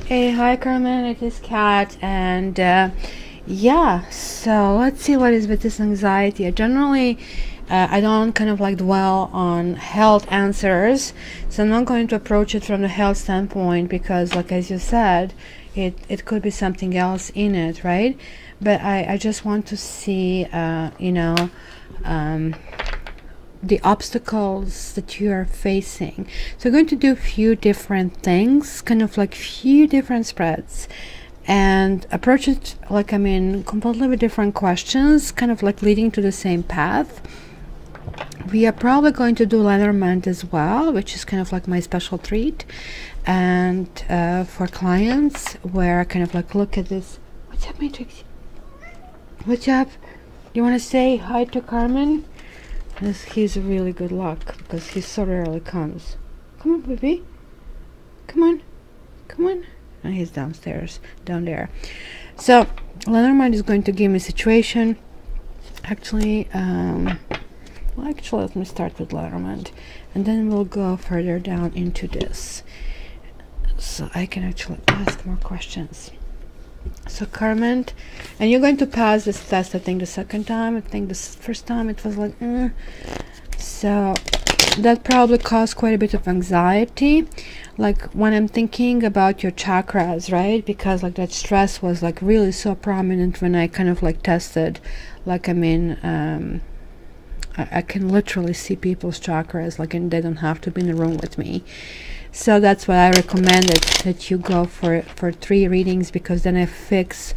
Hey, hi Carmen, it is Kat, and yeah, so let's see what is with this anxiety. Generally, I don't kind of like dwell on health answers, so I'm not going to approach it from the health standpoint because, like as you said, it could be something else in it, right? But I just want to see, the obstacles that you are facing. So I'm going to do a few different things, kind of like few different spreads, and approach it like completely with different questions, kind of like leading to the same path. We are probably going to do Lenormand as well, which is kind of like my special treat, and for clients where I kind of like look at this. What's up, Matrix? What's up? You want to say hi to Carmen? He's really good luck because he so rarely comes. Come on, baby. Come on. Come on. And he's downstairs, down there. So, Lenormand is going to give me a situation. Actually, let me start with Lenormand, and then we'll go further down into this, so I can actually ask more questions. So Carmen, and you're going to pass this test, I think the second time. I think this first time it was like so that probably caused quite a bit of anxiety, like when I'm thinking about your chakras, right? Because like that stress was like really so prominent when I kind of like tested, like I can literally see people's chakras, like, and they don't have to be in the room with me. So that's why I recommended that you go for 3 readings, because then I fix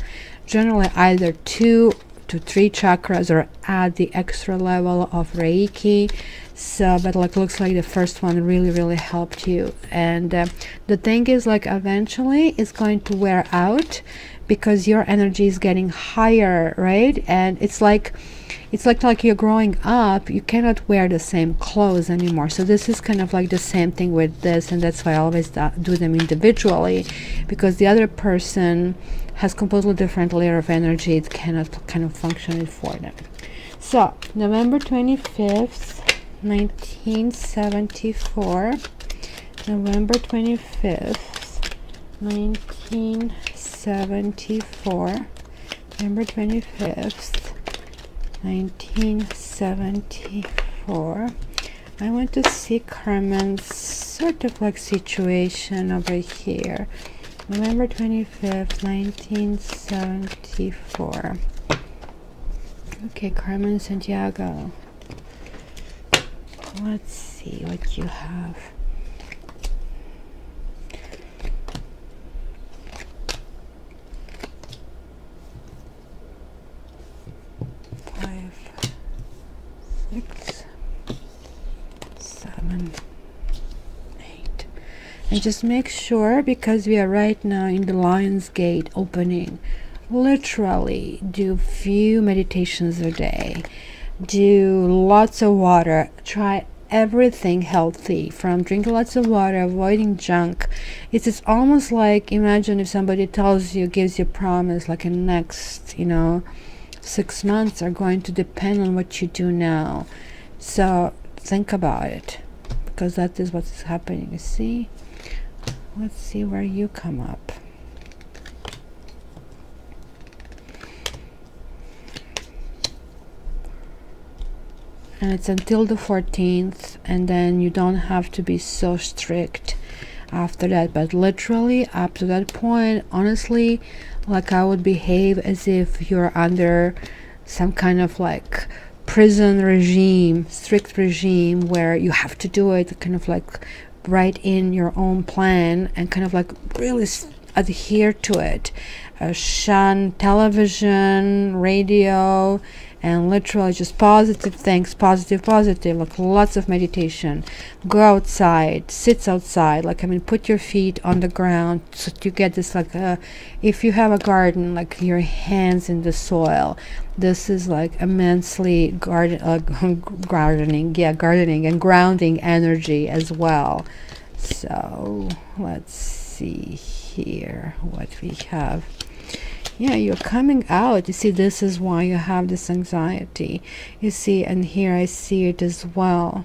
generally either 2 to 3 chakras or add the extra level of Reiki. So, but like looks like the first one really helped you. And the thing is, like, eventually it's going to wear out because your energy is getting higher, right? And it's like you're growing up, you cannot wear the same clothes anymore. So this is kind of like the same thing with this, and that's why I always do them individually, because the other person has completely different layer of energy. It cannot kind of function it for them. So November 25th 1974, November 25th 1974, November 25th 1974. I want to see Carmen's sort of like situation over here. November 25th 1974. Okay, Carmen Santiago, let's see what you have. And just make sure, because we are right now in the Lion's Gate opening, literally do few meditations a day, do lots of water, try everything healthy, from drinking lots of water, avoiding junk. It's almost like, imagine if somebody tells you, gives you a promise, like in next 6 months are going to depend on what you do now. So think about it, because that is what's happening. You see? Let's see where you come up. And it's until the 14th, and then you don't have to be so strict after that. But literally up to that point, honestly, like I would behave as if you're under some kind of like prison regime, strict regime, where you have to do it, kind of like write in your own plan and kind of like really adhere to it. Shun television, radio, and literally just positive things, positive, like lots of meditation. Go outside, sit outside, put your feet on the ground so you get this if you have a garden, like your hands in the soil. This is like immensely gardening and grounding energy as well. So let's see here what we have. Yeah, you're coming out. You see, this is why you have this anxiety. You see, and here I see it as well.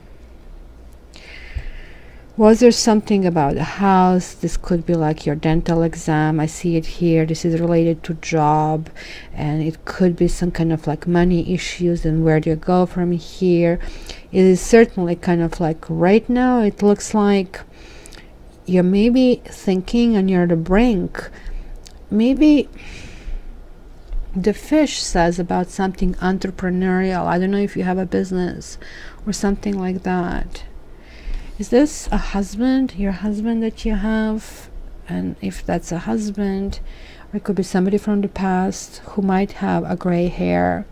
Was there something about the house? This could be like your dental exam. I see it here. This is related to job, and it could be some kind of like money issues, and where do you go from here? It is certainly kind of like right now it looks like you're maybe thinking and you're at the brink. Maybe the fish says about something entrepreneurial. I don't know if you have a business or something like that. Is this a husband, your husband that you have? And if that's a husband, or it could be somebody from the past who might have a gray hair,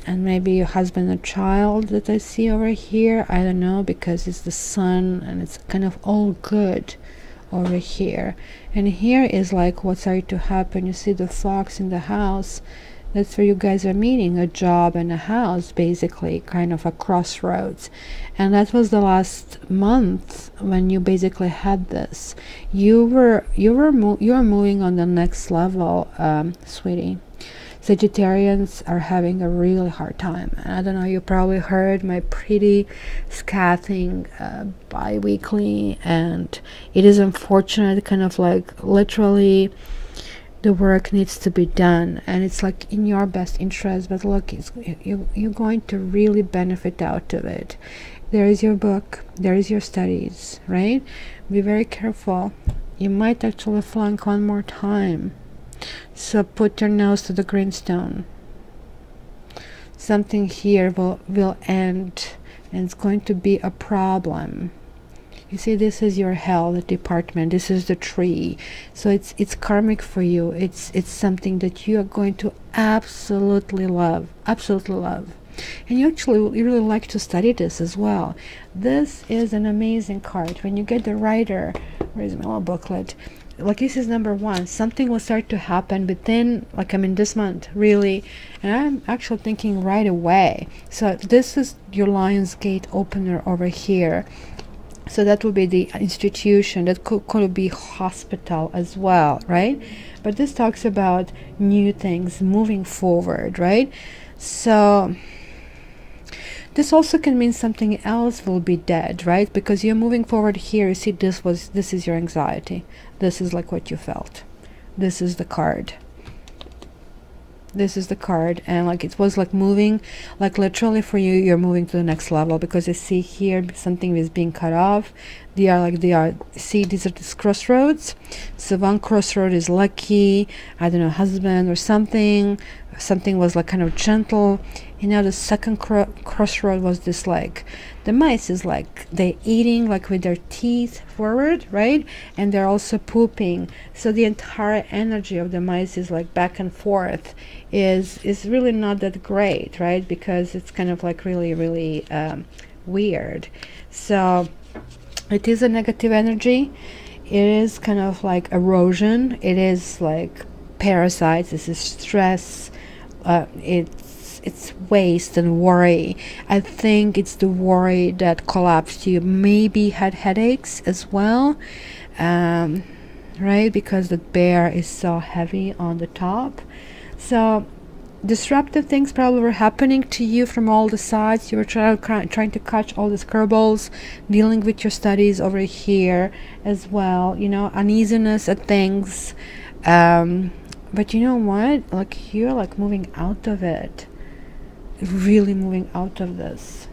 and maybe your husband and child that I see over here. I don't know, because it's the sun and it's kind of all good over here. And here is like what's starting to happen. You see the fox in the house. That's where you guys are meeting, a job and a house, basically, kind of a crossroads. And that was the last month when you basically had this. You're moving on the next level, sweetie. Sagittarians are having a really hard time. And I don't know, you probably heard my pretty scathing bi-weekly, and it is unfortunate, kind of like literally the work needs to be done, and it's like in your best interest, but look, you're going to really benefit out of it. There is your book, there is your studies, right? Be very careful. You might actually flunk one more time, so put your nose to the greenstone. Something here will end, and it's going to be a problem. You see, this is your health department. This is the tree. So it's karmic for you. It's something that you are going to absolutely love. Absolutely love. And you really like to study this as well. This is an amazing card. When you get the writer, where's my little booklet? Like, this is number one. Something will start to happen within, like, I mean, this month, really. And I'm actually thinking right away. So this is your Lion's Gate opener over here. So that will be the institution. That could be hospital as well, right? But this talks about new things moving forward, right? So this also can mean something else will be dead, right? Because you're moving forward here. You see, this is your anxiety. This is like what you felt. This is the card. This is the card, and like it was like moving, like literally for you, you're moving to the next level, because you see here something is being cut off. See, these are these crossroads. So one crossroad is lucky, I don't know, husband or something was like kind of gentle. And now the second crossroad was this, like the mice is like they're eating like with their teeth forward, right? And they're also pooping. So the entire energy of the mice is like back and forth, is really not that great, right? Because it's kind of like really weird. So it is a negative energy. It is kind of like erosion. It is like parasites. This is stress. It's waste and worry. I think it's the worry that collapsed you. Maybe had headaches as well, right? Because the bear is so heavy on the top. So disruptive things probably were happening to you from all the sides. You were trying to catch all these curveballs, dealing with your studies over here as well. You know, uneasiness at things. But you know what? Like, you're like moving out of it. Really moving out of this.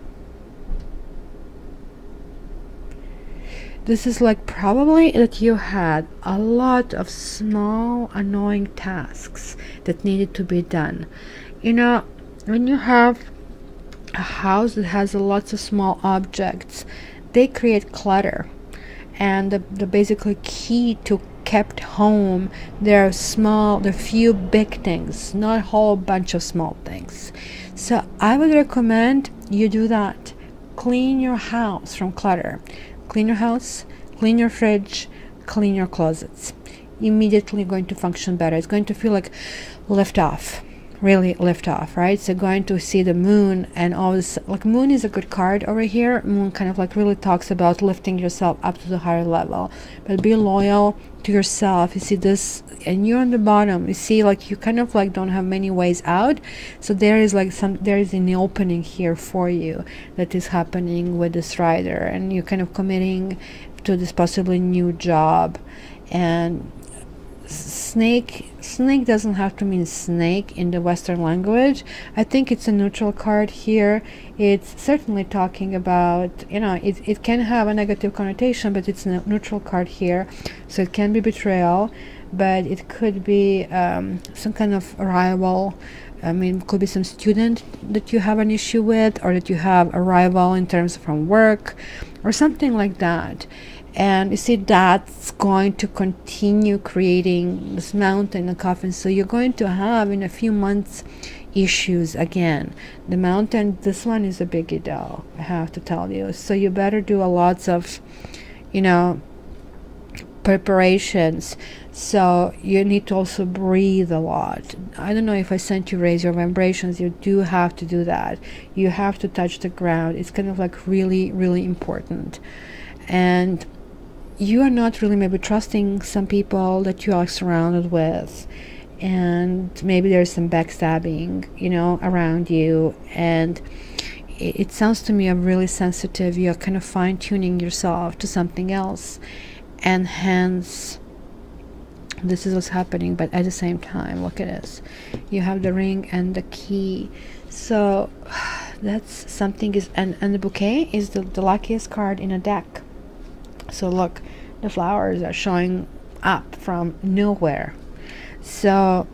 This is like probably that you had a lot of small annoying tasks that needed to be done. You know, when you have a house that has lots of small objects, they create clutter. And the basically key to kept home, there are few big things, not a whole bunch of small things. So I would recommend you do that. Clean your house from clutter. Clean your house, clean your fridge, clean your closets. Immediately going to function better. It's going to feel like lift off, really lift off, right? So going to see the moon, and all this, like moon is a good card over here. Moon kind of like really talks about lifting yourself up to the higher level, but be loyal to yourself. You see this, and you're on the bottom. You see, like you kind of like don't have many ways out. So there is like there is an opening here for you that is happening with this rider, and you're kind of committing to this possibly new job. And snake doesn't have to mean snake in the Western language. I think it's a neutral card here. It's certainly talking about, it can have a negative connotation, but it's a neutral card here, so it can be betrayal, but it could be some kind of rival. I mean, it could be some student that you have an issue with, or that you have a rival in terms from work or something like that. And you see, that's going to continue creating this mountain and coffin. So you're going to have in a few months issues again. The mountain, this one is a biggie though, I have to tell you. So you better do a lots of, preparations. So you need to also breathe a lot. I don't know if I sent you raise your vibrations. You do have to do that. You have to touch the ground. It's kind of like really, really important. And you are not really maybe trusting some people that you are surrounded with, and maybe there's some backstabbing, around you. And it sounds to me of really sensitive. You're kind of fine-tuning yourself to something else, and hence this is what's happening. But at the same time, look at this, you have the ring and the key. So that's something is, and the bouquet is the luckiest card in a deck. So look, the flowers are showing up from nowhere. So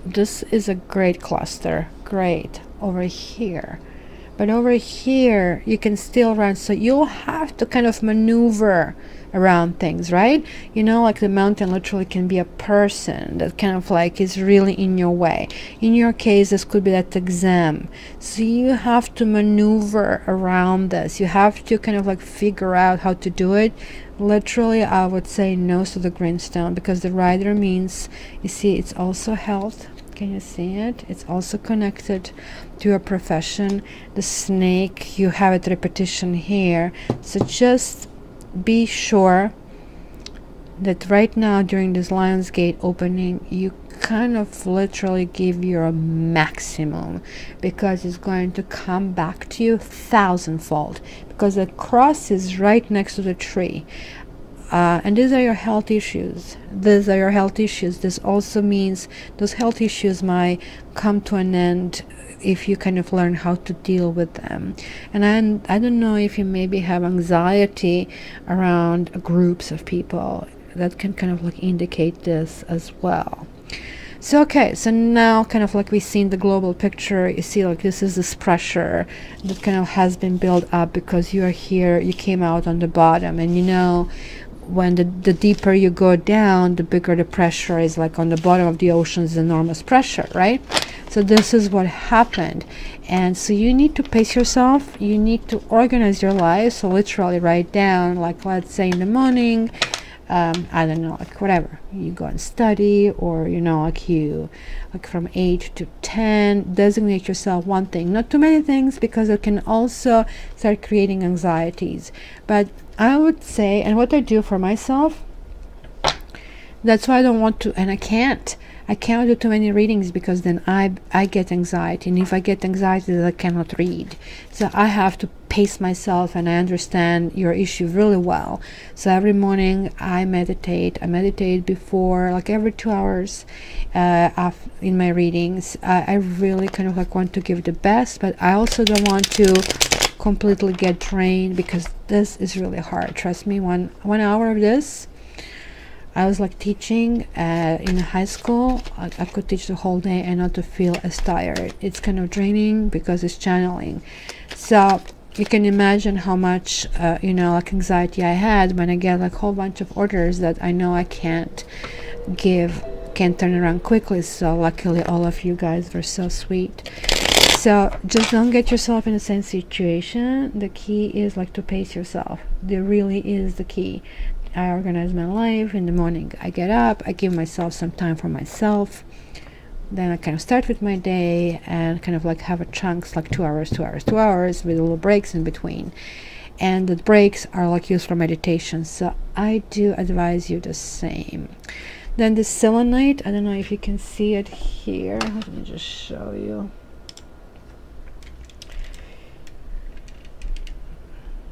this is a great cluster. Great over here. But over here, you can still run. So you'll have to kind of maneuver around things, right? Like the mountain literally can be a person that kind of like is really in your way. In your case, this could be that exam. So you have to maneuver around this. You have to kind of like figure out how to do it. Literally, I would say no to the greenstone, because the rider means, you see, it's also health. Can you see it? It's also connected to your profession. The snake, you have it repetition here. So just be sure that right now during this Lionsgate opening, you kind of literally give your maximum, because it's going to come back to you thousandfold, because the cross is right next to the tree. And these are your health issues. This also means those health issues might come to an end if you kind of learn how to deal with them. And I don't know if you maybe have anxiety around groups of people. That can kind of like indicate this as well. So okay, so now kind of like we see in the global picture, you see like this is this pressure that kind of has been built up because you are here, you came out on the bottom, and when the deeper you go down, the bigger the pressure is. Like on the bottom of the ocean is enormous pressure, right? So this is what happened. And so you need to pace yourself, you need to organize your life. So literally write down, like let's say in the morning, I don't know, like whatever, you go and study, or like from 8 to 10, designate yourself one thing, not too many things, because it can also start creating anxieties. But I would say, and what I do for myself, that's why I don't want to, and I can't do too many readings, because then I get anxiety, and if I get anxiety, then I cannot read. So I have to pace myself, and I understand your issue really well. So every morning I meditate before, like every 2 hours in my readings. I really kind of like want to give the best, but I also don't want to completely get drained, because this is really hard. Trust me, one hour of this, I was like teaching in high school. I could teach the whole day and not to feel as tired. It's kind of draining because it's channeling. So you can imagine how much like anxiety I had when I get like a whole bunch of orders that I know I can't turn around quickly. So luckily all of you guys were so sweet. So just don't get yourself in the same situation. The key is like to pace yourself. There really is the key. I organize my life in the morning. I get up, I give myself some time for myself, Then I kind of start with my day and kind of like have a chunks like 2 hours, 2 hours, 2 hours with little breaks in between. And the breaks are like used for meditation. So I do advise you the same. Then the selenite, I don't know if you can see it here. Let me just show you.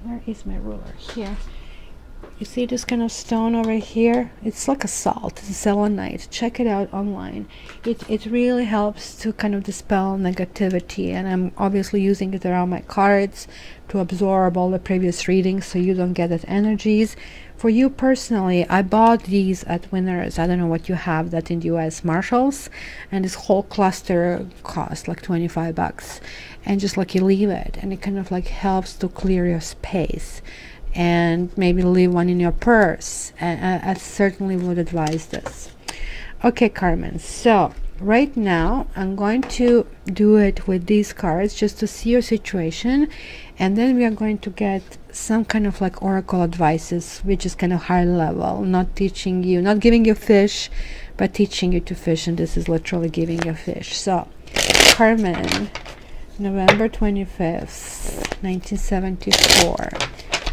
Where is my ruler? Here. You see this kind of stone over here? It's like a salt. It's a selenite. Check it out online. It really helps to kind of dispel negativity, and I'm obviously using it around my cards to absorb all the previous readings so you don't get that energies. For you personally, I bought these at Winners. I don't know what you have that in the US, Marshalls, and this whole cluster cost like $25, and just like you leave it and it kind of like helps to clear your space, and maybe leave one in your purse. And I certainly would advise this. Okay, Carmen, so right now I'm going to do it with these cards just to see your situation, and then we are going to get some kind of like oracle advices, which is kind of high level, not teaching you, not giving you fish, but teaching you to fish, and this is literally giving you fish. So Carmen, November 25th 1974.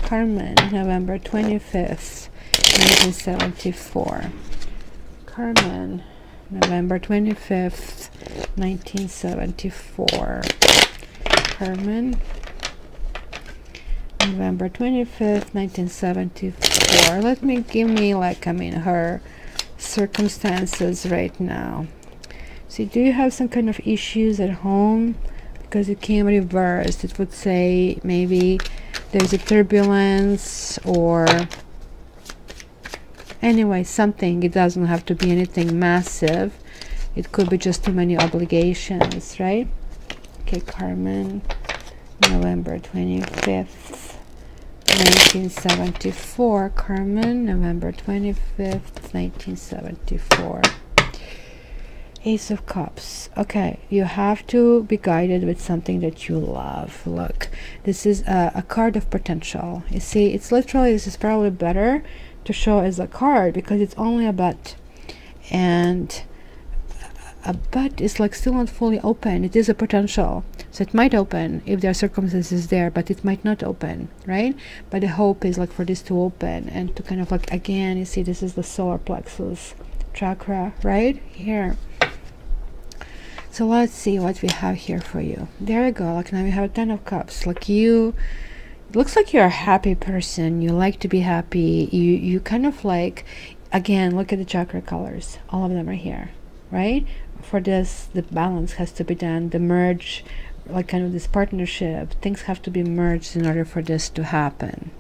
Carmen, November 25th 1974. Carmen, November 25th 1974. Carmen, November 25th 1974. Let me give me like, I mean, her circumstances right now. See, do you have some kind of issues at home? Because it came reversed. It would say maybe there's a turbulence, or anyway, something. It doesn't have to be anything massive. It could be just too many obligations, right? Okay, Carmen, November 25th 1974. Carmen, November 25th 1974. Ace of Cups. Okay, you have to be guided with something that you love. Look, this is a card of potential. You see, it's literally, this is probably better to show as a card because it's only a butt, and a butt is like still not fully open. It is a potential, so it might open if there are circumstances there, but it might not open, right? But the hope is like for this to open and to kind of like, again, you see, this is the solar plexus chakra right here. So let's see what we have here for you. There you go. Like now we have a 10 of Cups. Like you, it looks like you're a happy person. You like to be happy. You kind of like, again, look at the chakra colors. All of them are here, right? For this, the balance has to be done. The merge, like kind of this partnership, things have to be merged in order for this to happen.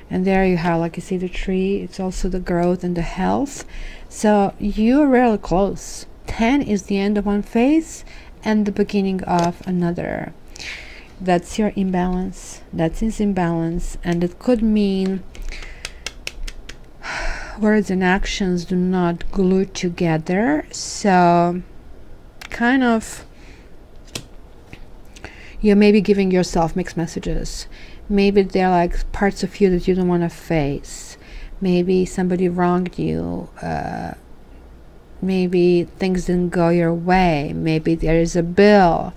And there you have, like you see the tree. It's also the growth and the health. So you're really close. 10 is the end of one phase and the beginning of another. That's your imbalance. That's his imbalance. And it could mean words and actions do not glue together. So kind of you may be giving yourself mixed messages. Maybe they're like parts of you that you don't want to face. Maybe somebody wronged you. Maybe things didn't go your way. Maybe there is a bill.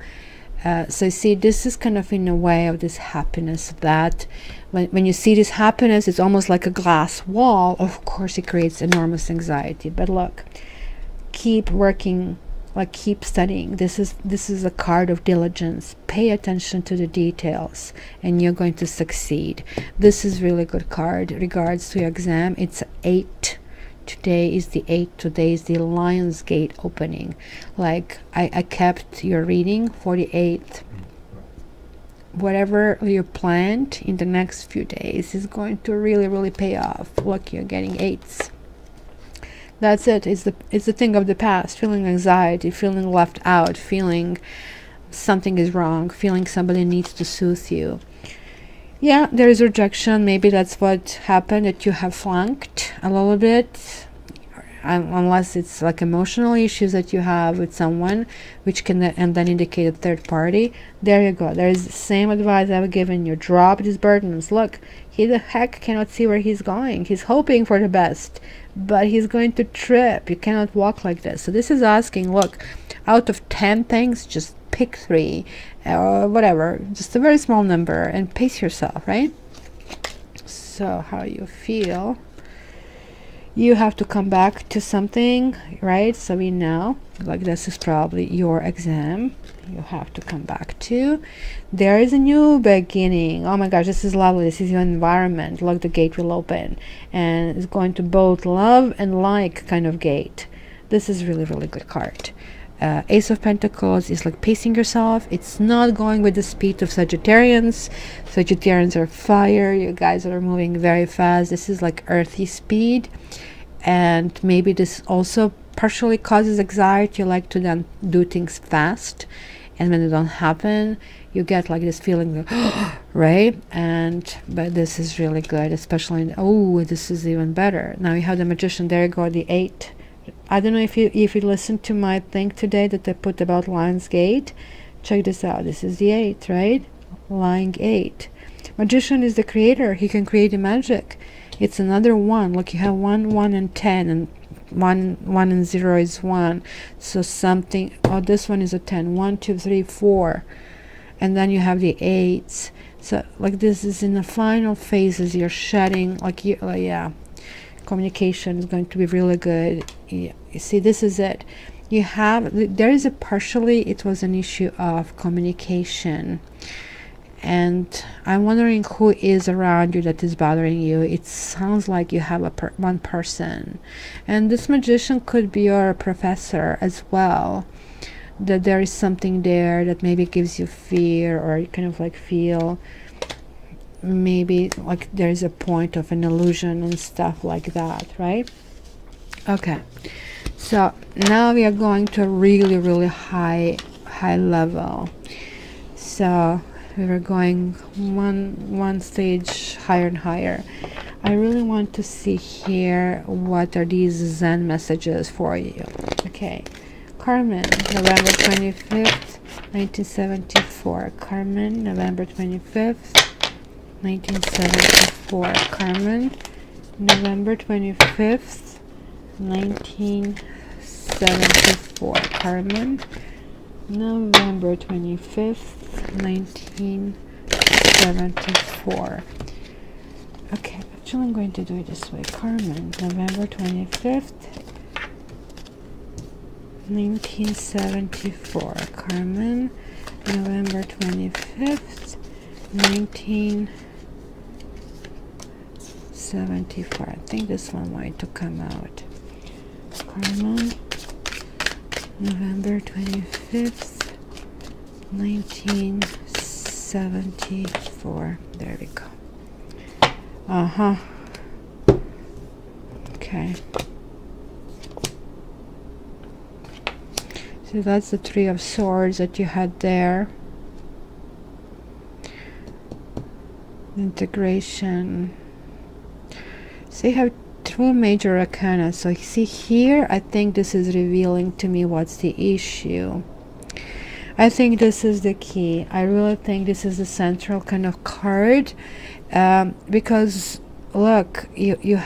So see, this is kind of in a way of this happiness that when you see this happiness, it's almost like a glass wall. Of course, it creates enormous anxiety. But look, keep working, like keep studying. This is a card of diligence. Pay attention to the details and you're going to succeed. This is really good card. Regards to your exam, it's 8. Today is the 8th. Today is the Lion's Gate opening. Like I kept your reading for the 8th. Whatever you planned in the next few days is going to really pay off. Look, you're getting 8s. That's it. It's the thing of the past. Feeling anxiety, feeling left out, feeling something is wrong, feeling somebody needs to soothe you. Yeah, there is rejection. Maybe that's what happened, that you have flunked a little bit, unless it's like emotional issues that you have with someone, which can and then indicate a third party. There you go. There is the same advice I've given you. Drop these burdens. Look, He the heck cannot see where he's going. He's hoping for the best, but he's going to trip. You cannot walk like this. So this is asking, look, out of 10 things, just pick 3 or whatever, just a very small number, and pace yourself, right? So how you feel, you have to come back to something, right? So we know, like, this is probably your exam. You have to come back to. There is a new beginning. Oh my gosh, this is lovely. This is your environment. Look, the gate will open, and it's going to both love and like kind of gate. This is really, really good card. Ace of Pentacles is like pacing yourself. It's not going with the speed of Sagittarians. Sagittarians are fire. You guys are moving very fast. This is like earthy speed, and maybe this also partially causes anxiety. You like to then do things fast, and when they don't happen, you get like this feeling of right? But this is really good, especially oh, this is even better. Now you have the Magician. There you go, the 8. I don't know if you listened to my thing today that I put about Lion's Gate. Check this out. This is the 8, right? Lying 8. Magician is the creator. He can create the magic. It's another 1. Look, you have 1, 1, and 10, and 1 and 0 is 1. So something. Oh, this one is a 10. 1, 2, 3, 4, and then you have the 8s. So like this is in the final phases. You're shedding. Like you, yeah. Communication is going to be really good. You see, this is it. You have, there is a partially, it was an issue of communication, and I'm wondering who is around you that is bothering you. It sounds like you have one person, and this Magician could be your professor as well, that there is something there that maybe gives you fear, or you kind of like feel maybe like there is a point of an illusion and stuff like that, right? Okay, so now we are going to a really, really high level. So we were going one stage higher and higher. I really want to see here what are these Zen messages for you. Okay, Carmen, November 25th, 1974. Carmen, November 25th, 1974. Carmen, November 25th, 1974. Carmen, November 25th, 1974. Okay, actually I'm going to do it this way. Carmen, November 25th, 1974. Carmen, November 25th, 1974. I think this one might to come out. Carmen, November 25th, 1974. There we go. Okay. So that's the Three of Swords that you had there. Integration. So you have two major arcana. So you see here, I think this is revealing to me what's the issue. I think this is the key. I really think this is the central kind of card, because look, you're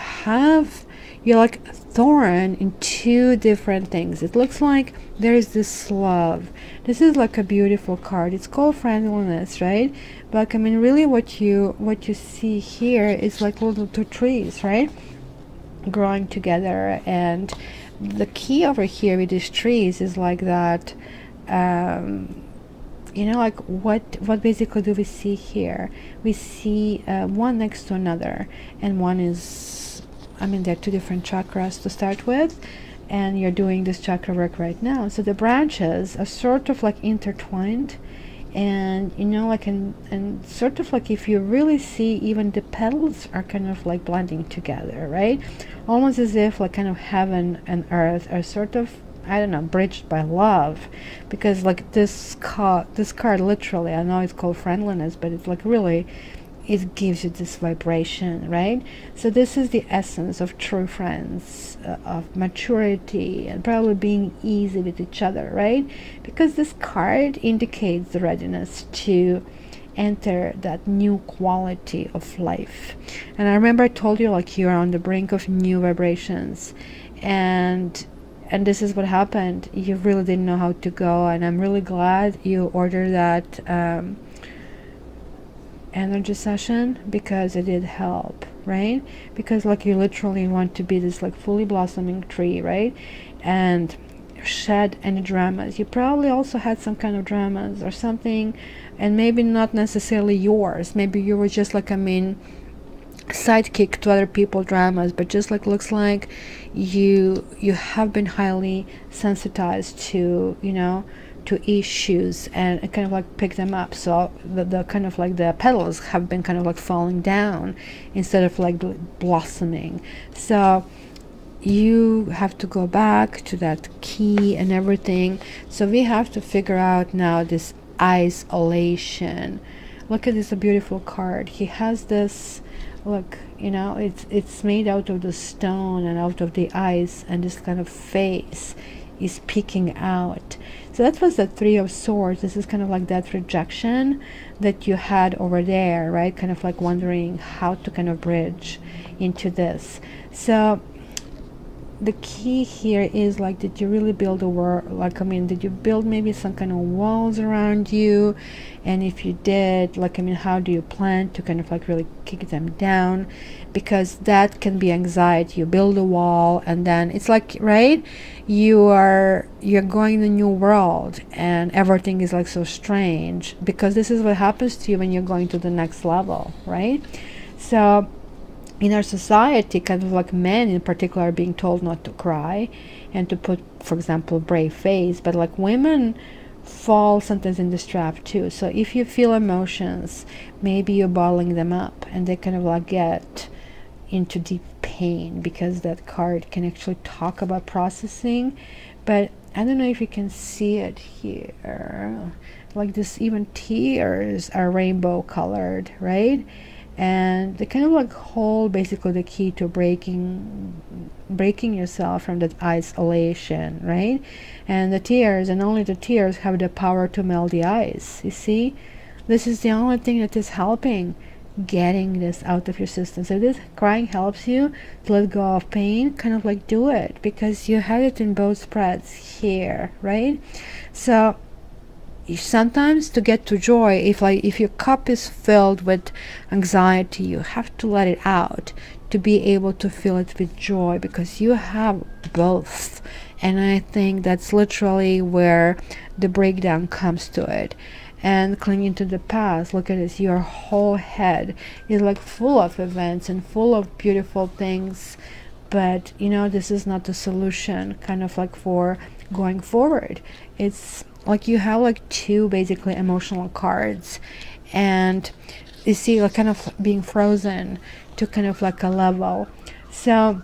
like thorn in two different things. It looks like there is this love. This is like a beautiful card. It's called friendliness, right? But I mean, really, what you see here is like little two trees, right, growing together. And the key over here with these trees is like that. You know, like what basically do we see here? We see one next to another, and one is, I mean, there are two different chakras to start with, and you're doing this chakra work right now. So the branches are sort of like intertwined, and you know, like and sort of like, if you really see, even the petals are kind of like blending together, right? Almost as if like kind of heaven and earth are sort of, I don't know, bridged by love. Because like this card literally, I know it's called friendliness, but it's like really, it gives you this vibration, right? So this is the essence of true friends, of maturity, and probably being easy with each other, right? Because this card indicates the readiness to enter that new quality of life. And I remember I told you, like, you're on the brink of new vibrations, and this is what happened. You really didn't know how to go, and I'm really glad you ordered that energy session, because it did help, right? Because like you literally want to be this like fully blossoming tree, right? And shed any dramas. You probably also had some kind of dramas or something, and maybe not necessarily yours. Maybe you were just like, sidekick to other people's dramas, but just like looks like you have been highly sensitized to, to issues, and kind of like pick them up. So the kind of like the petals have been kind of like falling down instead of like blossoming. So you have to go back to that key and everything. So we have to figure out now this isolation. Look at this, a beautiful card. He has this, look, it's made out of the stone and out of the ice, and this kind of face is peeking out. So that was the Three of Swords. This is kind of like that rejection that you had over there, right? Kind of like wondering how to kind of bridge into this. So the key here is like, did you really build a wall? Like, did you build maybe some kind of walls around you? And if you did, like, how do you plan to kind of like really kick them down? Because that can be anxiety. You build a wall, and then it's like, right, you're going in a new world, and everything is like so strange, because this is what happens to you when you're going to the next level, right? So in our society, kind of like men in particular are being told not to cry and to put, for example, a brave face, but like women fall sometimes in this trap too. So if you feel emotions, maybe you're bottling them up, and they kind of like get into deep pain, because that card can actually talk about processing. But I don't know if you can see it here, like this, even tears are rainbow colored, right? And they kind of like hold basically the key to breaking yourself from that isolation, right? And the tears, and only the tears, have the power to melt the ice. You see, this is the only thing that is helping getting this out of your system. So if this crying helps you to let go of pain, kind of like do it, because you had it in both spreads here, right? So sometimes to get to joy, if your cup is filled with anxiety, you have to let it out to be able to fill it with joy, because you have both. And I think that's literally where the breakdown comes to it. And clinging to the past, look at this, your whole head is like full of events and full of beautiful things, but this is not the solution kind of like for going forward. It's like you have like two basically emotional cards, and you see like kind of being frozen to kind of like a level. So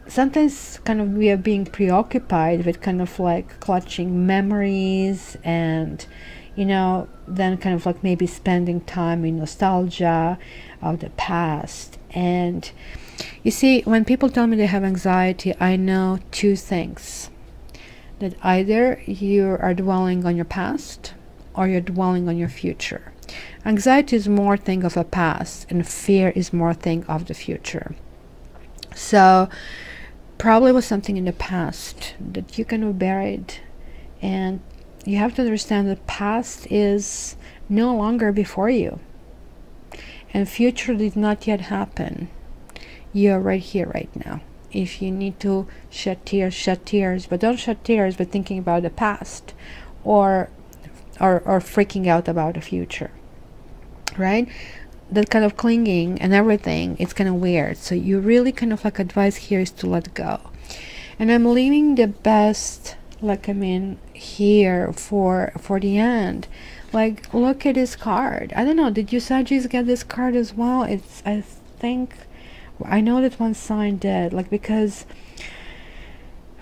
sometimes kind of we are being preoccupied with kind of like clutching memories, and then kind of like maybe spending time in nostalgia of the past. And you see, when people tell me they have anxiety, I know two things: that either you are dwelling on your past, or you're dwelling on your future. Anxiety is more thing of a past, and fear is more thing of the future. So probably was something in the past that you kind of buried, and you have to understand that past is no longer before you, and future did not yet happen. You're right here, right now. If you need to shed tears, but don't shed tears by thinking about the past, or freaking out about the future, right? That kind of clinging and everything, it's kind of weird. So you really kind of like advice here is to let go. And I'm leaving the best, like here for the end. Like, look at this card. I don't know, did you Sagis get this card as well? I know that one sign did, like, because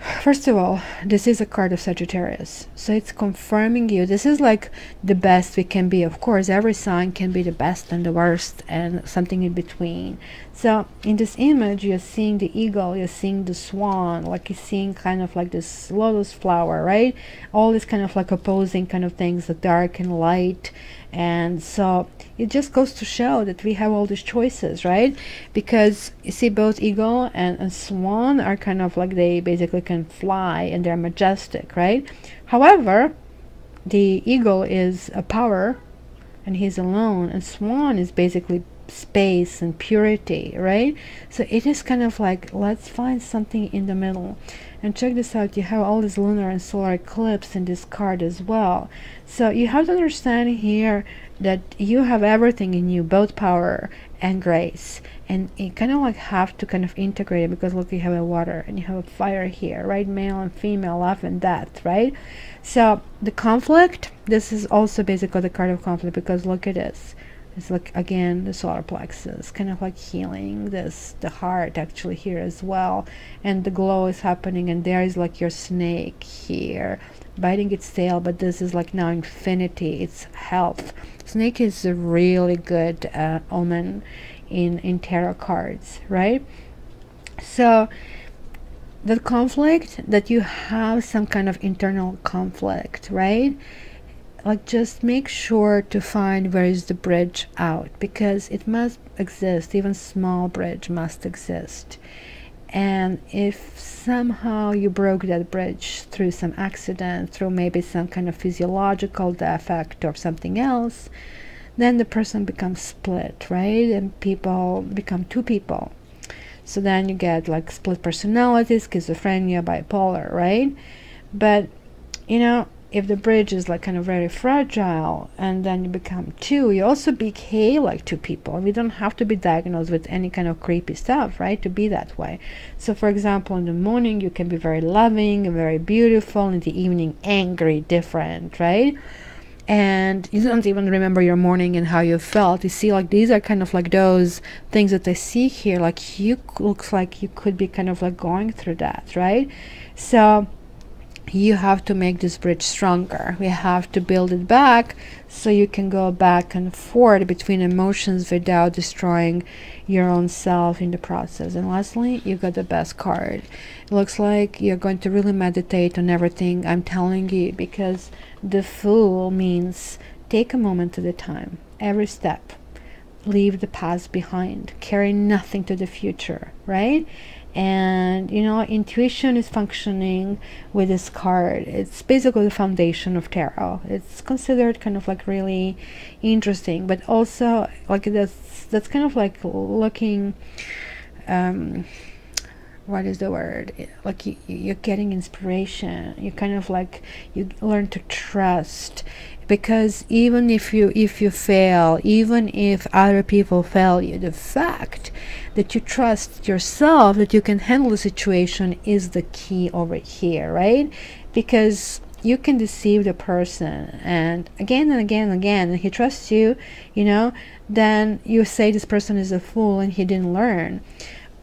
First of all, this is a card of Sagittarius, so it's confirming you. This is like the best we can be. Of course, every sign can be the best and the worst and something in between. So in this image, you're seeing the eagle, you're seeing the swan, like you're seeing kind of like this lotus flower, right? All these kind of like opposing kind of things, the dark and light. And so it just goes to show that we have all these choices, right? Because you see, both eagle and swan are kind of like, they basically can fly and they're majestic, right? However, the eagle is a power and he's alone, and swan is basically space and purity, right? So it is kind of like, let's find something in the middle. And check this out, you have all this lunar and solar eclipse in this card as well. So you have to understand here that you have everything in you, both power and grace, and you kind of like have to kind of integrate it, because look, you have a water and you have a fire here, right? Male and female, life and death, right? So the conflict, this is also basically the card of conflict, because look at this. It's like, again, the solar plexus, kind of like healing this, the heart actually here as well. And the glow is happening, and there is like your snake here, biting its tail, but this is like now infinity, it's health. Snake is a really good omen in tarot cards, right? So the conflict, that you have some kind of internal conflict, right? Like, just make sure to find where is the bridge out, because it must exist. Even small bridge must exist. And if somehow you broke that bridge through some accident, through maybe some kind of physiological defect or something else, then the person becomes split, right? And people become two people. So then you get like split personality, schizophrenia, bipolar, right? But you know, if the bridge is like kind of very fragile, and then you become two, you also behave like two people. We don't have to be diagnosed with any kind of creepy stuff, right, to be that way. So for example, in the morning you can be very loving and very beautiful, in the evening angry, different, right? And you don't even remember your morning and how you felt. You see, like, these are kind of like those things that I see here, like you looks like you could be kind of like going through that, right? So you have to make this bridge stronger. We have to build it back, so you can go back and forth between emotions without destroying your own self in the process. And lastly, you got the best card. It looks like you're going to really meditate on everything I'm telling you, because the Fool means take a moment at a time, every step. Leave the past behind, carry nothing to the future, right? And you know, intuition is functioning with this card. It's basically the foundation of tarot. It's considered kind of like really interesting, but also like that's kind of like looking, what is the word, like you're getting inspiration. You kind of like, you learn to trust, because even if you fail, even if other people fail you, the fact that you trust yourself, that you can handle the situation, is the key over here, right? Because you can deceive the person, and again and again and again, and he trusts you, you know, then you say this person is a fool and he didn't learn.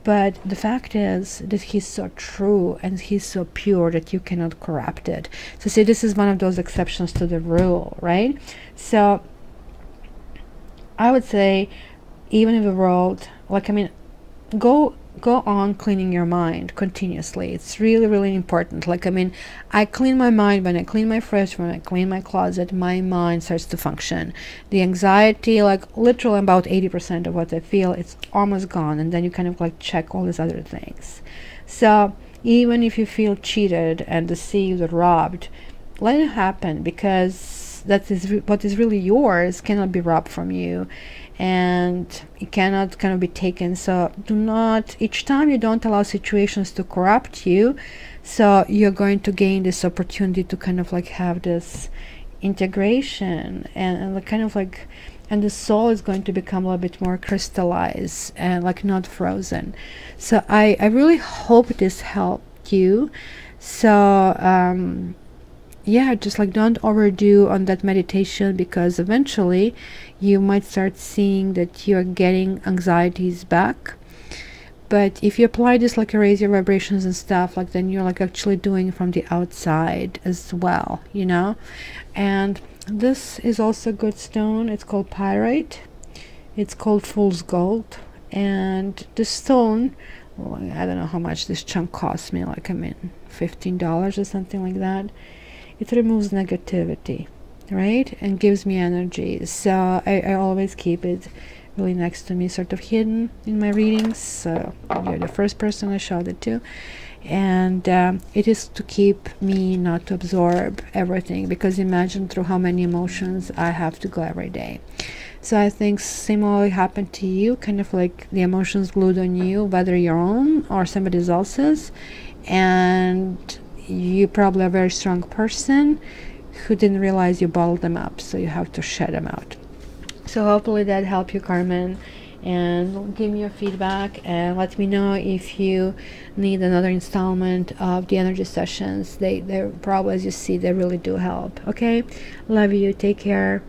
But the fact is that he's so true and he's so pure that you cannot corrupt it. So see, this is one of those exceptions to the rule, right? So I would say, even in the world, like, I mean, go on cleaning your mind continuously. It's really, really important. Like, I mean, I clean my mind when I clean my fridge, when I clean my closet, my mind starts to function. The anxiety, like literally about 80% of what I feel, it's almost gone. And then you kind of like check all these other things. So even if you feel cheated and deceived or robbed, let it happen, because that is what is really yours cannot be robbed from you, and it cannot kind of be taken. So do not, each time you don't allow situations to corrupt you, so you're going to gain this opportunity to kind of like have this integration, and kind of like, and the soul is going to become a little bit more crystallized and like not frozen. So I really hope this helped you. So yeah, just like don't overdo on that meditation, because eventually you might start seeing that you're getting anxieties back. But if you apply this, like, raise your vibrations and stuff, like, then you're like actually doing it from the outside as well, you know. And this is also a good stone. It's called pyrite. It's called fool's gold. And the stone, well, I don't know how much this chunk cost me, like, I mean, $15 or something like that. It removes negativity, right, and gives me energy. So I always keep it really next to me, sort of hidden in my readings. So you're the first person I showed it to. And it is to keep me not to absorb everything, because imagine through how many emotions I have to go every day. So I think similarly happened to you, kind of like the emotions glued on you, whether your own or somebody else's. And you probably a very strong person who didn't realize you bottled them up, so you have to shed them out. So hopefully that helped you, Carmen. And give me your feedback and let me know if you need another installment of the energy sessions. They're probably, as you see, they really do help. Okay, love you, take care.